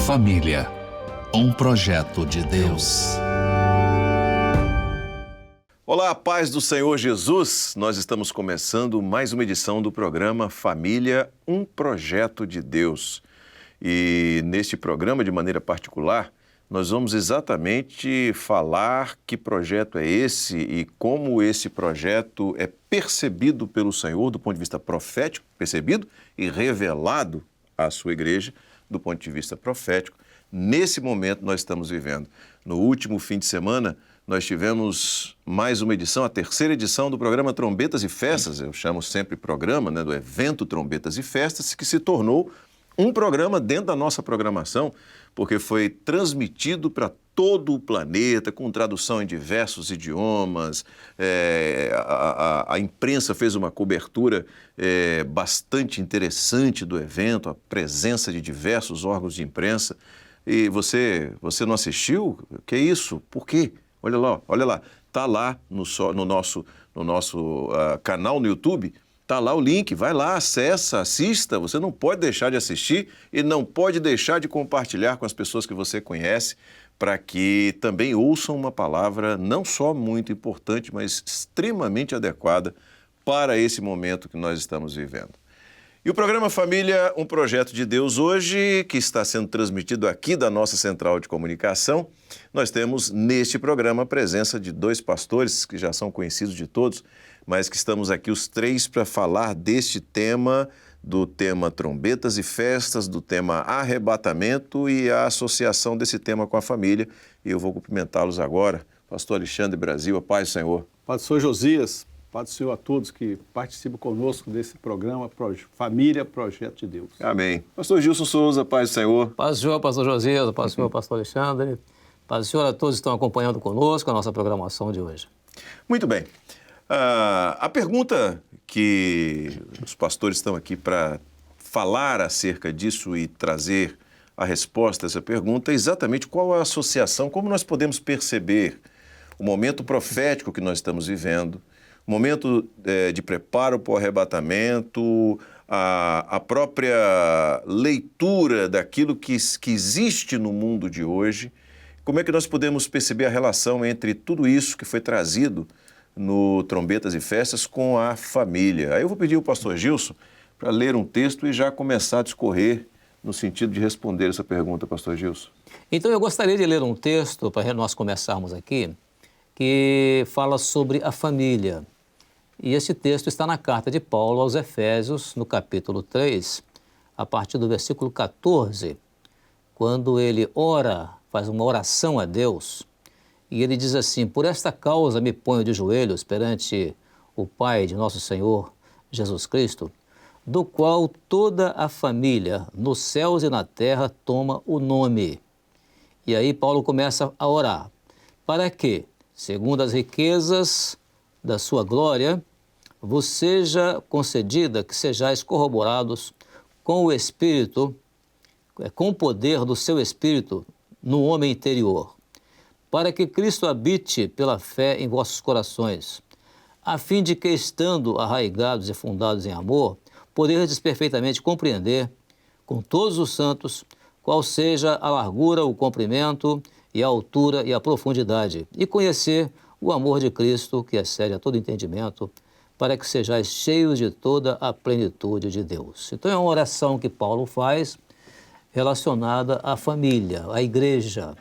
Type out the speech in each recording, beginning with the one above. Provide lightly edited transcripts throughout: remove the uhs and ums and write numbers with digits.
Família, um projeto de Deus. Olá, paz do Senhor Jesus! Nós estamos começando mais uma edição do programa Família, um projeto de Deus. E neste programa, de maneira particular, nós vamos exatamente falar que projeto é esse e como esse projeto é percebido pelo Senhor do ponto de vista profético, percebido e revelado à sua igreja do ponto de vista profético. Nesse momento nós estamos vivendo. No último fim de semana, nós tivemos mais uma edição, a terceira edição do programa Trombetas e Festas. Eu chamo sempre programa, do evento Trombetas e Festas, que se tornou um programa dentro da nossa programação, porque foi transmitido para todo o planeta, com tradução em diversos idiomas. A imprensa fez uma cobertura bastante interessante do evento, a presença de diversos órgãos de imprensa. E você não assistiu? Que é isso? Por quê? Olha lá, está lá no nosso canal no YouTube. Está lá o link, vai lá, acessa, assista. Você não pode deixar de assistir e não pode deixar de compartilhar com as pessoas que você conhece para que também ouçam uma palavra não só muito importante, mas extremamente adequada para esse momento que nós estamos vivendo. E o programa Família, um projeto de Deus hoje, que está sendo transmitido aqui da nossa central de comunicação, nós temos neste programa a presença de dois pastores que já são conhecidos de todos, mas que estamos aqui os três para falar deste tema, do tema Trombetas e Festas, do tema Arrebatamento e a associação desse tema com a família. E eu vou cumprimentá-los agora. Pastor Alexandre Brasil, a paz do Senhor. Paz do Senhor Josias, paz do Senhor a todos que participam conosco desse programa Família, Projeto de Deus. Amém. Pastor Gilson Souza, paz do Senhor. Paz do Senhor, pastor Josias, paz do Senhor, pastor Alexandre. Paz do Senhor a todos que estão acompanhando conosco a nossa programação de hoje. Muito bem. A pergunta que os pastores estão aqui para falar acerca disso e trazer a resposta a essa pergunta é exatamente qual a associação, como nós podemos perceber o momento profético que nós estamos vivendo, o momento de preparo para o arrebatamento, a própria leitura daquilo que existe no mundo de hoje. Como é que nós podemos perceber a relação entre tudo isso que foi trazido no Trombetas e Festas com a família? Aí eu vou pedir ao pastor Gilson para ler um texto e já começar a discorrer no sentido de responder essa pergunta, pastor Gilson. Então eu gostaria de ler um texto para nós começarmos aqui, que fala sobre a família. E esse texto está na carta de Paulo aos Efésios, no capítulo 3, a partir do versículo 14, quando ele ora, faz uma oração a Deus, e ele diz assim: por esta causa me ponho de joelhos perante o Pai de nosso Senhor Jesus Cristo, do qual toda a família, nos céus e na terra, toma o nome. E aí Paulo começa a orar, para que, segundo as riquezas da sua glória, vos seja concedida que sejais corroborados com o Espírito, com o poder do seu Espírito no homem interior, para que Cristo habite pela fé em vossos corações, a fim de que, estando arraigados e fundados em amor, poderdes perfeitamente compreender, com todos os santos, qual seja a largura, o comprimento e a altura e a profundidade, e conhecer o amor de Cristo, que excede a todo entendimento, para que sejais cheios de toda a plenitude de Deus. Então é uma oração que Paulo faz relacionada à família, à igreja.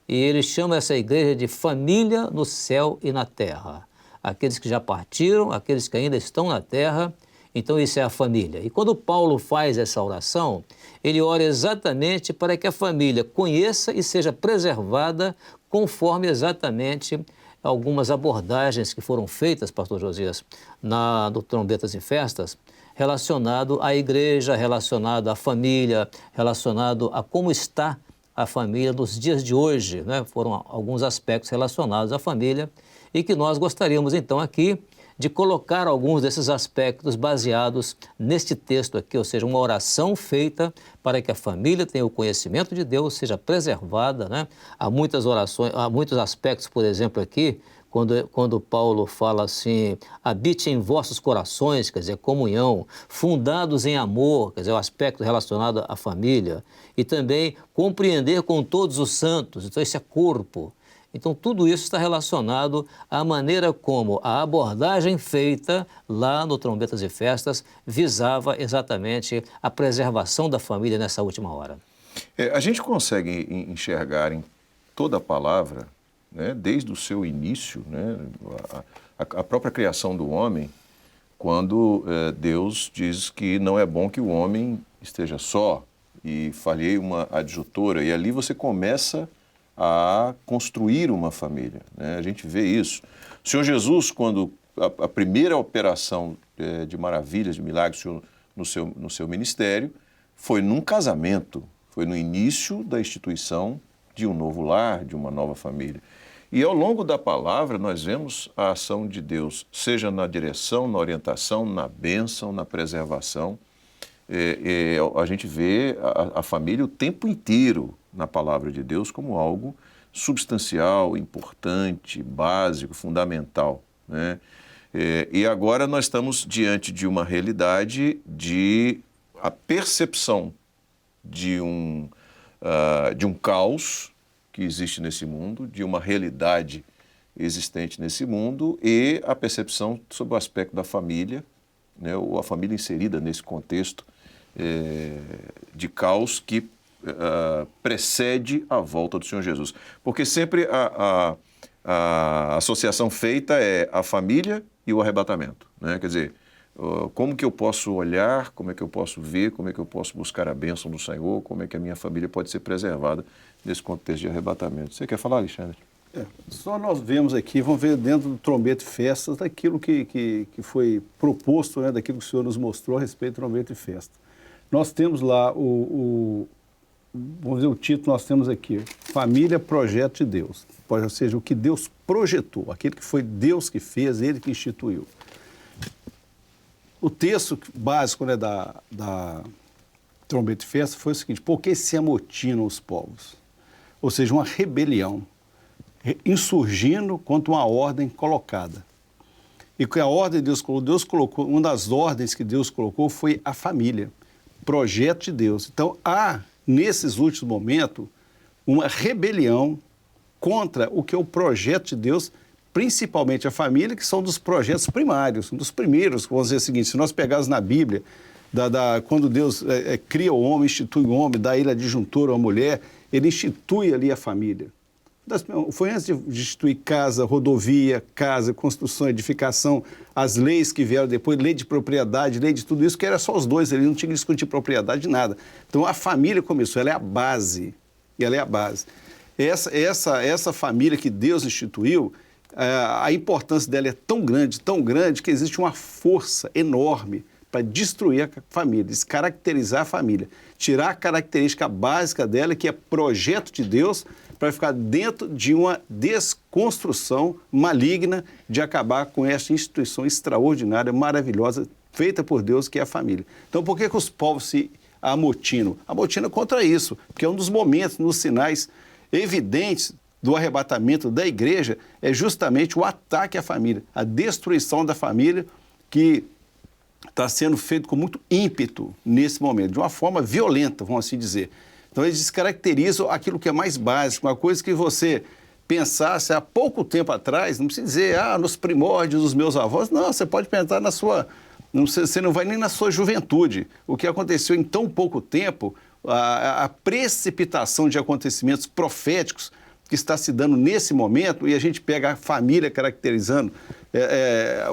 E ele chama essa igreja de família no céu e na terra. Aqueles que já partiram, aqueles que ainda estão na terra, então isso é a família. E quando Paulo faz essa oração, ele ora exatamente para que a família conheça e seja preservada conforme exatamente algumas abordagens que foram feitas, pastor Josias, do Trombetas e Festas, relacionado à igreja, relacionado à família, relacionado a como está a família nos dias de hoje, né? Foram alguns aspectos relacionados à família e que nós gostaríamos então aqui de colocar alguns desses aspectos baseados neste texto aqui, ou seja, uma oração feita para que a família tenha o conhecimento de Deus, seja preservada, né? Há muitas orações, há muitos aspectos, por exemplo, aqui, quando Paulo fala assim, habite em vossos corações, quer dizer, comunhão, fundados em amor, quer dizer, o aspecto relacionado à família, e também compreender com todos os santos, então esse é corpo. Então, tudo isso está relacionado à maneira como a abordagem feita lá no Trombetas e Festas visava exatamente a preservação da família nessa última hora. A gente consegue enxergar em toda a palavra, né, desde o seu início, né, a própria criação do homem, quando Deus diz que não é bom que o homem esteja só, e falhei uma adjutora, e ali você começa a construir uma família, né? A gente vê isso. O Senhor Jesus, quando a primeira operação de maravilhas, de milagres no seu ministério, foi num casamento, foi no início da instituição de um novo lar, de uma nova família. E ao longo da palavra nós vemos a ação de Deus, seja na direção, na orientação, na bênção, na preservação. A gente vê a família o tempo inteiro na palavra de Deus como algo substancial, importante, básico, fundamental, né? E agora nós estamos diante de uma realidade de a percepção de um caos que existe nesse mundo, de uma realidade existente nesse mundo e a percepção sobre o aspecto da família, né, ou a família inserida nesse contexto de caos que precede a volta do Senhor Jesus. Porque sempre a associação feita é a família e o arrebatamento, né? Quer dizer, como que eu posso olhar, como é que eu posso ver, como é que eu posso buscar a bênção do Senhor, como é que a minha família pode ser preservada nesse contexto de arrebatamento. Você quer falar, Alexandre? Só nós vemos aqui, vamos ver dentro do Trombeta e Festas, daquilo que foi proposto, né, daquilo que o Senhor nos mostrou a respeito do Trombeta e Festa. Nós temos lá vamos dizer, o título nós temos aqui, Família, Projeto de Deus. Ou seja, o que Deus projetou, aquilo que foi Deus que fez, Ele que instituiu. O texto básico, né, da Trombeta e Festa foi o seguinte: por que se amotinam os povos? Ou seja, uma rebelião, insurgindo contra uma ordem colocada. E que a ordem de Deus colocou, uma das ordens que Deus colocou foi a família, projeto de Deus. Então, há, nesses últimos momentos, uma rebelião contra o que é o projeto de Deus, principalmente a família, que são dos projetos primários, um dos primeiros. Vamos dizer o seguinte: se nós pegarmos na Bíblia, quando Deus cria o homem, institui o homem, dá ele a disjuntura, a mulher, ele institui ali a família. Foi antes de instituir casa, rodovia, construção, edificação, as leis que vieram depois, lei de propriedade, lei de tudo isso, que era só os dois, ele não tinha que discutir propriedade de nada. Então a família começou, ela é a base, Essa família que Deus instituiu, a importância dela é tão grande, que existe uma força enorme para destruir a família, descaracterizar a família, tirar a característica básica dela, que é projeto de Deus, para ficar dentro de uma desconstrução maligna de acabar com esta instituição extraordinária, maravilhosa, feita por Deus, que é a família. Então, por que os povos se amotinam? Amotinam contra isso, porque é um dos momentos, nos sinais evidentes do arrebatamento da igreja, é justamente o ataque à família, a destruição da família, que está sendo feito com muito ímpeto nesse momento, de uma forma violenta, vamos assim dizer. Então, eles descaracterizam aquilo que é mais básico, uma coisa que você pensasse há pouco tempo atrás, não precisa dizer, nos primórdios dos meus avós, não, você pode pensar na sua, você não vai nem na sua juventude. O que aconteceu em tão pouco tempo, a precipitação de acontecimentos proféticos que está se dando nesse momento, e a gente pega a família caracterizando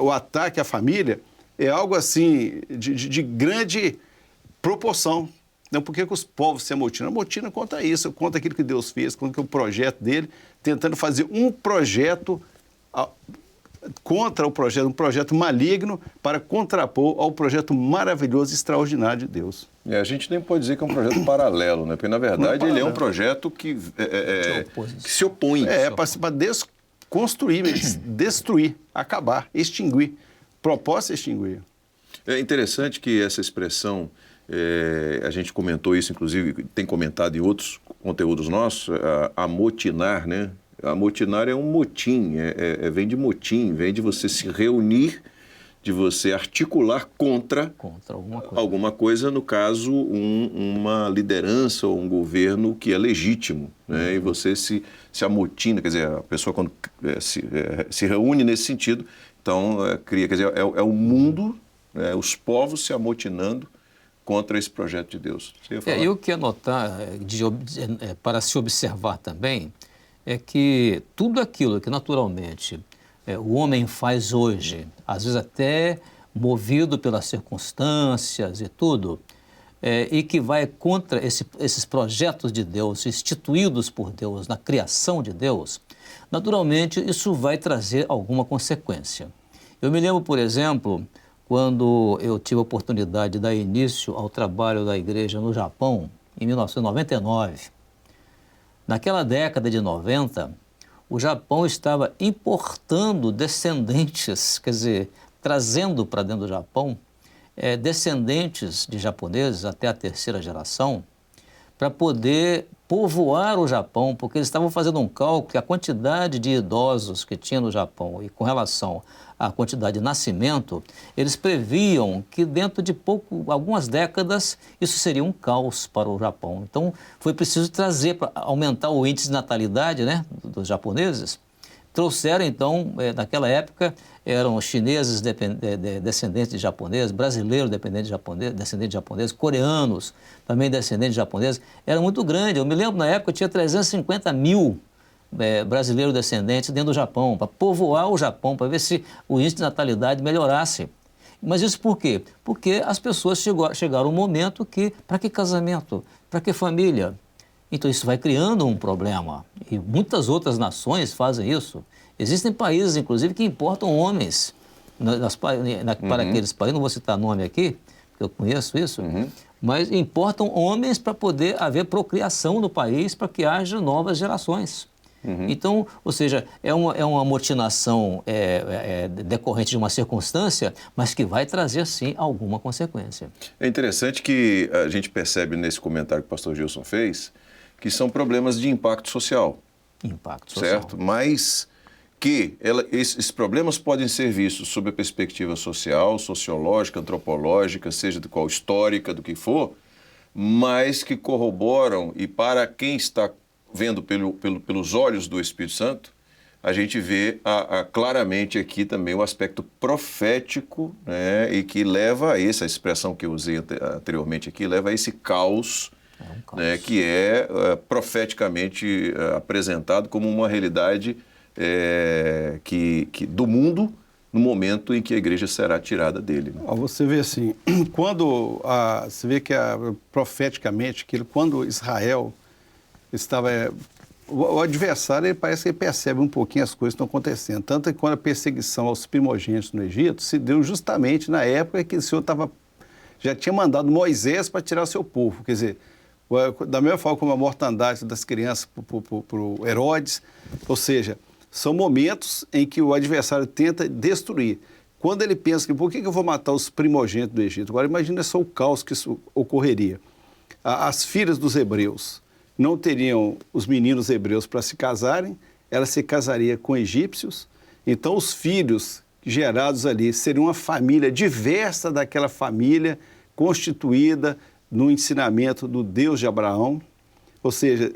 o ataque à família, é algo assim de grande proporção. Então, por que os povos se amotinam? Amotinam contra isso, contra aquilo que Deus fez, contra o projeto dele, tentando fazer um projeto contra o projeto, um projeto maligno para contrapor ao projeto maravilhoso e extraordinário de Deus. A gente nem pode dizer que é um projeto paralelo, né? Porque, na verdade, ele é um projeto que se opõe. Para desconstruir, destruir, acabar, extinguir. Proposta é extinguir. É interessante que essa expressão, a gente comentou isso, inclusive, tem comentado em outros conteúdos nossos, amotinar, né? Amotinar é um motim, vem de motim, vem de você se reunir, de você articular contra alguma coisa, no caso, uma liderança ou um governo que é legítimo, né? E você se amotina, quer dizer, a pessoa quando se reúne nesse sentido, então cria, quer dizer, é o mundo, né, os povos se amotinando contra esse projeto de Deus. E o que é notar, para se observar também, é que tudo aquilo que naturalmente o homem faz hoje, às vezes até movido pelas circunstâncias e tudo, e que vai contra esses projetos de Deus, instituídos por Deus na criação de Deus, naturalmente isso vai trazer alguma consequência. Eu me lembro, por exemplo, quando eu tive a oportunidade de dar início ao trabalho da igreja no Japão, em 1999. Naquela década de 90, o Japão estava importando descendentes, quer dizer, trazendo para dentro do Japão descendentes de japoneses até a terceira geração, para poder povoar o Japão, porque eles estavam fazendo um cálculo que a quantidade de idosos que tinha no Japão e com relação à quantidade de nascimento, eles previam que dentro de algumas décadas, isso seria um caos para o Japão. Então, foi preciso trazer, para aumentar o índice de natalidade, né, dos japoneses. Trouxeram, então, naquela época, eram chineses descendentes de japoneses, brasileiros descendentes de japoneses, coreanos também descendentes de japoneses. Era muito grande. Eu me lembro, na época, tinha 350 mil brasileiros descendentes dentro do Japão, para povoar o Japão, para ver se o índice de natalidade melhorasse. Mas isso por quê? Porque as pessoas chegaram um momento que, para que casamento? Para que família? Então isso vai criando um problema. E muitas outras nações fazem isso. Existem países, inclusive, que importam homens para aqueles países. Não vou citar nome aqui, porque eu conheço isso. Mas importam homens para poder haver procriação no país, para que haja novas gerações. Então, ou seja, é uma amotinação decorrente de uma circunstância, mas que vai trazer, sim, alguma consequência. É interessante que a gente percebe nesse comentário que o pastor Gilson fez, que são problemas de impacto social. Impacto social. Certo? Mas que esses problemas podem ser vistos sob a perspectiva social, sociológica, antropológica, seja de qual histórica, do que for, mas que corroboram, e para quem está vendo pelos olhos do Espírito Santo, a gente vê claramente aqui também o aspecto profético, né, e que leva a essa expressão que eu usei anteriormente aqui, leva a esse caos, né, que é profeticamente apresentado como uma realidade do mundo no momento em que a igreja será tirada dele. Né? Você vê assim, você vê que profeticamente, quando Israel estava... O adversário, ele parece que ele percebe um pouquinho as coisas que estão acontecendo. Tanto que quando a perseguição aos primogênitos no Egito se deu justamente na época que o Senhor já tinha mandado Moisés para tirar o seu povo. Quer dizer, da mesma forma como a mortandade das crianças para o Herodes, ou seja, são momentos em que o adversário tenta destruir. Quando ele pensa que por que eu vou matar os primogênitos do Egito? Agora imagina só o caos que isso ocorreria. As filhas dos hebreus não teriam os meninos hebreus para se casarem, ela se casaria com egípcios, então os filhos gerados ali seriam uma família diversa daquela família constituída no ensinamento do Deus de Abraão, ou seja,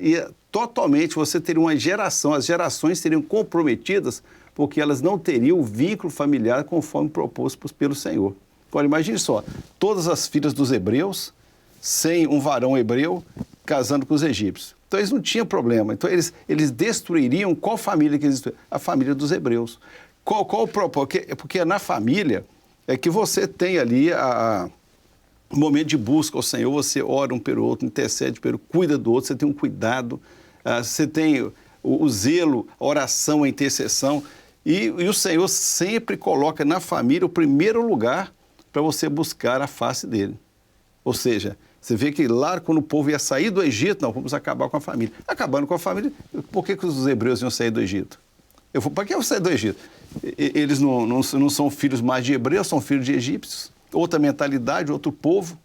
totalmente você teria uma geração, as gerações seriam comprometidas porque elas não teriam o vínculo familiar conforme proposto pelo Senhor. Agora imagine só, todas as filhas dos hebreus, sem um varão hebreu, casando com os egípcios. Então, eles não tinham problema. Então, eles destruiriam qual família que eles destruíram? A família dos hebreus. Qual o propósito? Porque na família é que você tem ali o momento de busca ao Senhor, você ora um pelo outro, intercede pelo outro, cuida do outro, você tem um cuidado, você tem o zelo, a oração, a intercessão. E o Senhor sempre coloca na família o primeiro lugar para você buscar a face dele. Ou seja, você vê que lá, quando o povo ia sair do Egito, não, vamos acabar com a família. Acabando com a família, por que os hebreus iam sair do Egito? Para que eu sair do Egito? Eles não são filhos mais de hebreus, são filhos de egípcios. Outra mentalidade, outro povo.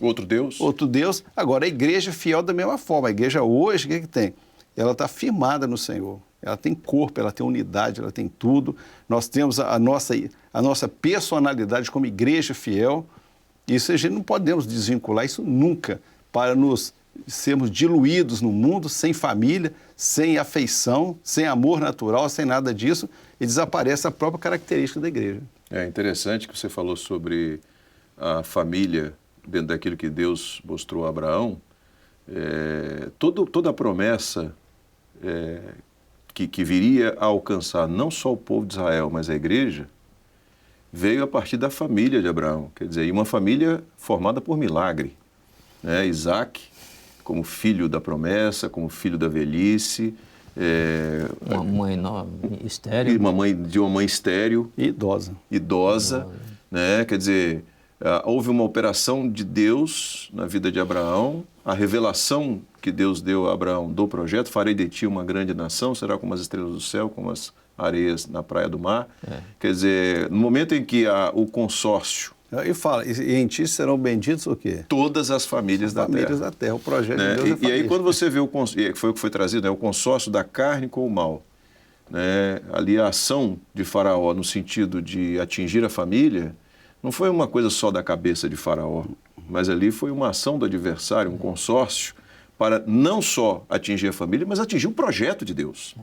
Outro Deus. Outro Deus. Agora, a igreja fiel da mesma forma. A igreja hoje, o que tem? ela está firmada no Senhor. Ela tem corpo, ela tem unidade, ela tem tudo. Nós temos a nossa personalidade como igreja fiel. Isso a gente não podemos desvincular isso nunca para nos sermos diluídos no mundo, sem família, sem afeição, sem amor natural, sem nada disso, e desaparece a própria característica da igreja. É interessante que você falou sobre a família dentro daquilo que Deus mostrou a Abraão. Toda a promessa que viria a alcançar não só o povo de Israel, mas a igreja, veio a partir da família de Abraão. Quer dizer, e uma família formada por milagre. Né? Isaac, como filho da promessa, como filho da velhice. Uma mãe estéril. De uma mãe estéril. Idosa. Né? Quer dizer, houve uma operação de Deus na vida de Abraão, a revelação que Deus deu a Abraão do projeto: farei de ti uma grande nação, será como as estrelas do céu, como as areias na praia do mar. Quer dizer, no momento em que o consórcio... E fala, e em ti serão benditos o quê? Todas as famílias da terra. Famílias da terra, o projeto de Deus é E aí quando você vê foi o que foi trazido, o consórcio da carne com o mal. Né? Ali a ação de Faraó no sentido de atingir a família, não foi uma coisa só da cabeça de Faraó, mas ali foi uma ação do adversário, um consórcio, para não só atingir a família, mas atingir o projeto de Deus.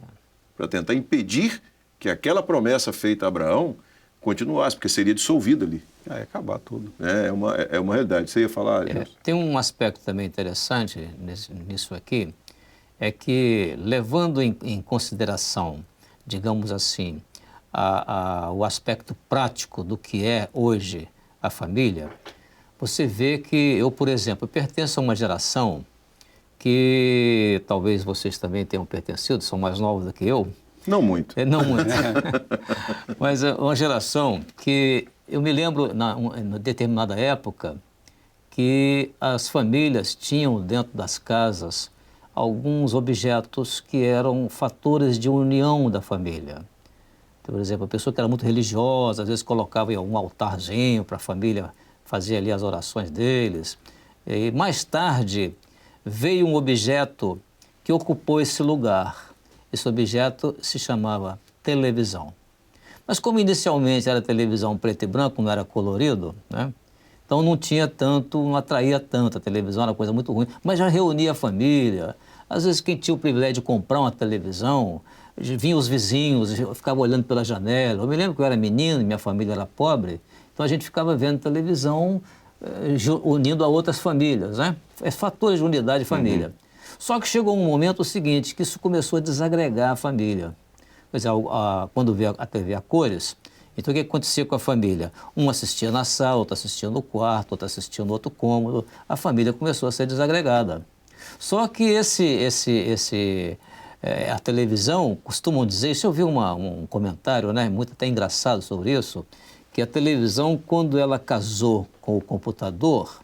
Para tentar impedir que aquela promessa feita a Abraão continuasse, porque seria dissolvida ali. Acabar tudo. É uma realidade. Você ia falar, Gilson? Tem um aspecto também interessante nisso aqui, é que, levando em consideração, digamos assim, o aspecto prático do que é hoje a família, você vê que eu, por exemplo, pertenço a uma geração que talvez vocês também tenham pertencido, são mais novos do que eu. Não muito. Não muito. Mas é uma geração que eu me lembro, em determinada época, que as famílias tinham dentro das casas alguns objetos que eram fatores de união da família. Por exemplo, a pessoa que era muito religiosa, às vezes colocava um altarzinho para a família fazer ali as orações deles. E mais tarde veio um objeto que ocupou esse lugar. Esse objeto se chamava televisão. Mas como inicialmente era televisão preto e branco, não era colorido, né? Então não atraía tanto, a televisão era uma coisa muito ruim, mas já reunia a família. Às vezes quem tinha o privilégio de comprar uma televisão, vinham os vizinhos, eu ficava olhando pela janela. Eu me lembro que eu era menino, minha família era pobre, então a gente ficava vendo televisão unindo a outras famílias, né? Fatores de unidade de família. Só que chegou um momento seguinte, que isso começou a desagregar a família. Quer dizer, quando veio a TV a cores, então o que acontecia com a família? Um assistia na sala, outro assistia no quarto, outro assistia no outro cômodo. A família começou a ser desagregada. Só que a televisão, costumam dizer, isso eu vi um comentário, né, muito até engraçado sobre isso, que a televisão, quando ela casou com o computador,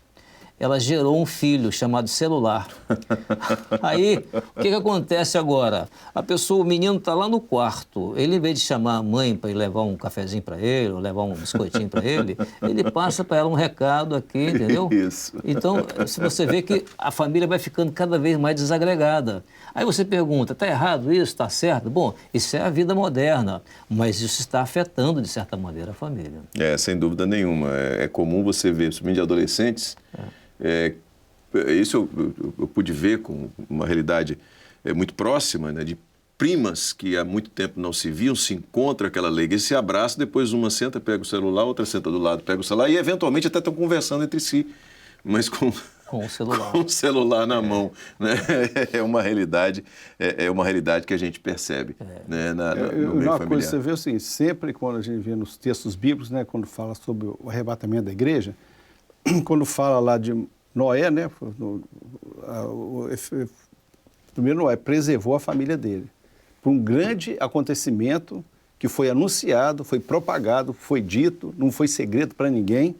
ela gerou um filho chamado celular. Aí, o que acontece agora? O menino está lá no quarto, ele, em vez de chamar a mãe para ir levar um cafezinho para ele, ou levar um biscoitinho para ele passa para ela um recado aqui, entendeu? Isso. Então, se você vê que a família vai ficando cada vez mais desagregada. Aí você pergunta, está errado isso? Está certo? Bom, isso é a vida moderna, mas isso está afetando, de certa maneira, a família. Sem dúvida nenhuma. É comum você ver, principalmente de adolescentes, isso eu pude ver com uma realidade muito próxima, né, de primas que há muito tempo não se viam, se encontram, aquela alegria, se abraçam, depois uma senta, pega o celular, outra senta do lado, pega o celular e eventualmente até estão conversando entre si, mas com o celular, com o celular na mão, né? É uma realidade que a gente percebe, né, no meio uma familiar. coisa, você vê assim, sempre quando a gente vê nos textos bíblicos, né, quando fala sobre o arrebatamento da igreja, quando fala lá de Noé, né, primeiro Noé preservou a família dele por um grande acontecimento que foi anunciado, foi propagado, foi dito, não foi segredo para ninguém.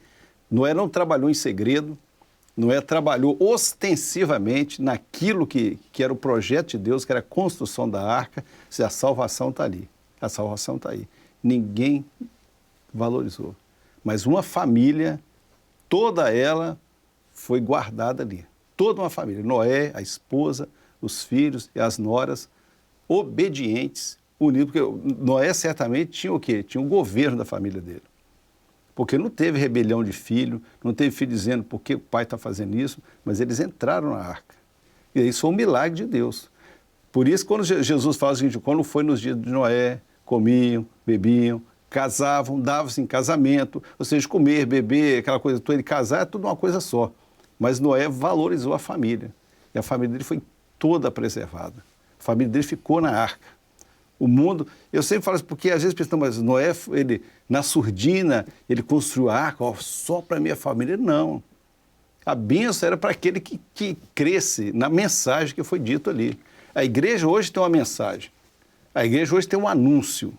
Noé não trabalhou em segredo, Noé trabalhou ostensivamente naquilo que era o projeto de Deus, que era a construção da arca. A salvação está ali, a salvação está aí. Ninguém valorizou, mas uma família, toda ela foi guardada ali. Toda uma família, Noé, a esposa, os filhos e as noras obedientes, unidos, porque Noé certamente tinha o quê? Tinha o governo da família dele. Porque não teve rebelião de filho, não teve filho dizendo por que o pai está fazendo isso, mas eles entraram na arca. E isso foi um milagre de Deus. Por isso, quando Jesus fala o seguinte, quando foi nos dias de Noé, comiam, bebiam, casavam, davam-se em casamento, ou seja, comer, beber, aquela coisa toda, e casar é tudo uma coisa só. Mas Noé valorizou a família, e a família dele foi toda preservada. A família dele ficou na arca. O mundo, eu sempre falo isso porque às vezes pensam, mas Noé, ele, na surdina, ele construiu a arca, ó, só para a minha família. Não. A bênção era para aquele que cresce na mensagem que foi dito ali. A igreja hoje tem uma mensagem. A igreja hoje tem um anúncio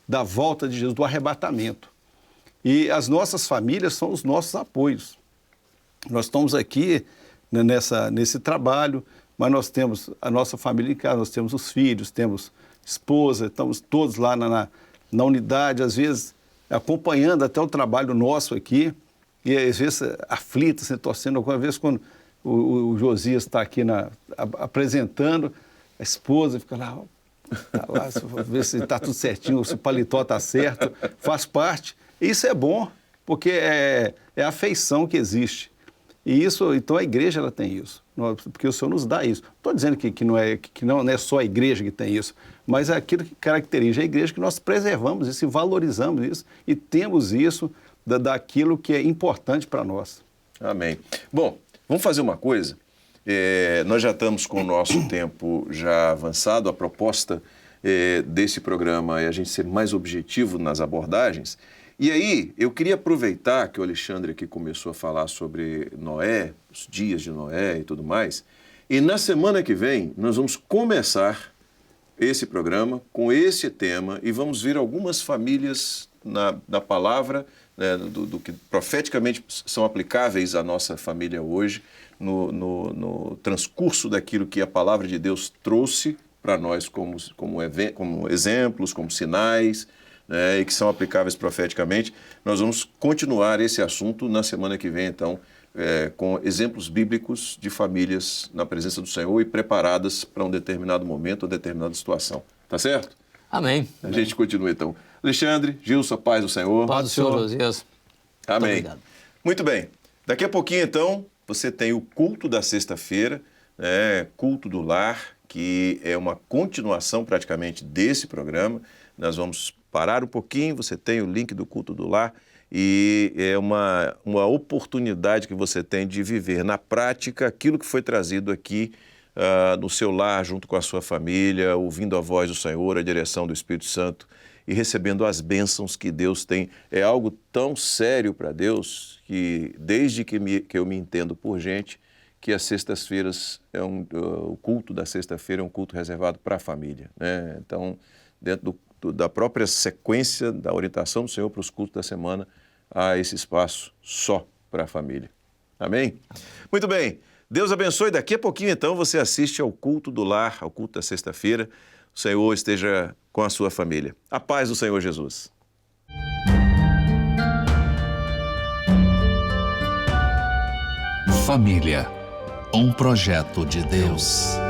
da volta de Jesus, do arrebatamento. E as nossas famílias são os nossos apoios. Nós estamos aqui, né, nesse trabalho, mas nós temos a nossa família em casa, nós temos os filhos, temos esposa, estamos todos lá na unidade, às vezes acompanhando até o trabalho nosso aqui, e às vezes aflitos, assim, torcendo. Alguma vez quando o Josias está aqui apresentando, a esposa fica lá, ver se está tudo certinho, se o paletó está certo, faz parte. Isso é bom, porque é a afeição que existe. E isso, então a igreja ela tem isso, porque o Senhor nos dá isso. Não estou dizendo que não é só a igreja que tem isso, mas é aquilo que caracteriza a igreja, que nós preservamos isso e valorizamos isso e temos isso daquilo que é importante para nós. Amém. Bom, vamos fazer uma coisa. Nós já estamos com o nosso tempo já avançado. A proposta desse programa é a gente ser mais objetivo nas abordagens. E aí, eu queria aproveitar que o Alexandre aqui começou a falar sobre Noé, os dias de Noé e tudo mais, e na semana que vem nós vamos começar esse programa com esse tema e vamos ver algumas famílias na palavra, né, do que profeticamente são aplicáveis à nossa família hoje, no transcurso daquilo que a palavra de Deus trouxe para nós como exemplos, como sinais, né, e que são aplicáveis profeticamente. Nós vamos continuar esse assunto na semana que vem, então, com exemplos bíblicos de famílias na presença do Senhor e preparadas para um determinado momento ou determinada situação. Tá certo? Amém. A gente continua, então. Alexandre, Gilson, paz do Senhor. Paz do Senhor, Josias. Amém. Obrigado. Muito bem. Daqui a pouquinho, então, você tem o culto da sexta-feira, né, culto do lar, que é uma continuação praticamente desse programa. Nós vamos parar um pouquinho, você tem o link do culto do lar e é uma oportunidade que você tem de viver na prática aquilo que foi trazido aqui no seu lar, junto com a sua família, ouvindo a voz do Senhor, a direção do Espírito Santo e recebendo as bênçãos que Deus tem. É algo tão sério para Deus que, desde que eu me entendo por gente, que as sextas-feiras, o culto da sexta-feira é um culto reservado para a família, né? Então, dentro da própria sequência da orientação do Senhor para os cultos da semana, há esse espaço só para a família. Amém? Muito bem. Deus abençoe. Daqui a pouquinho, então, você assiste ao culto do lar, ao culto da sexta-feira. O Senhor esteja com a sua família. A paz do Senhor Jesus. Família, um projeto de Deus.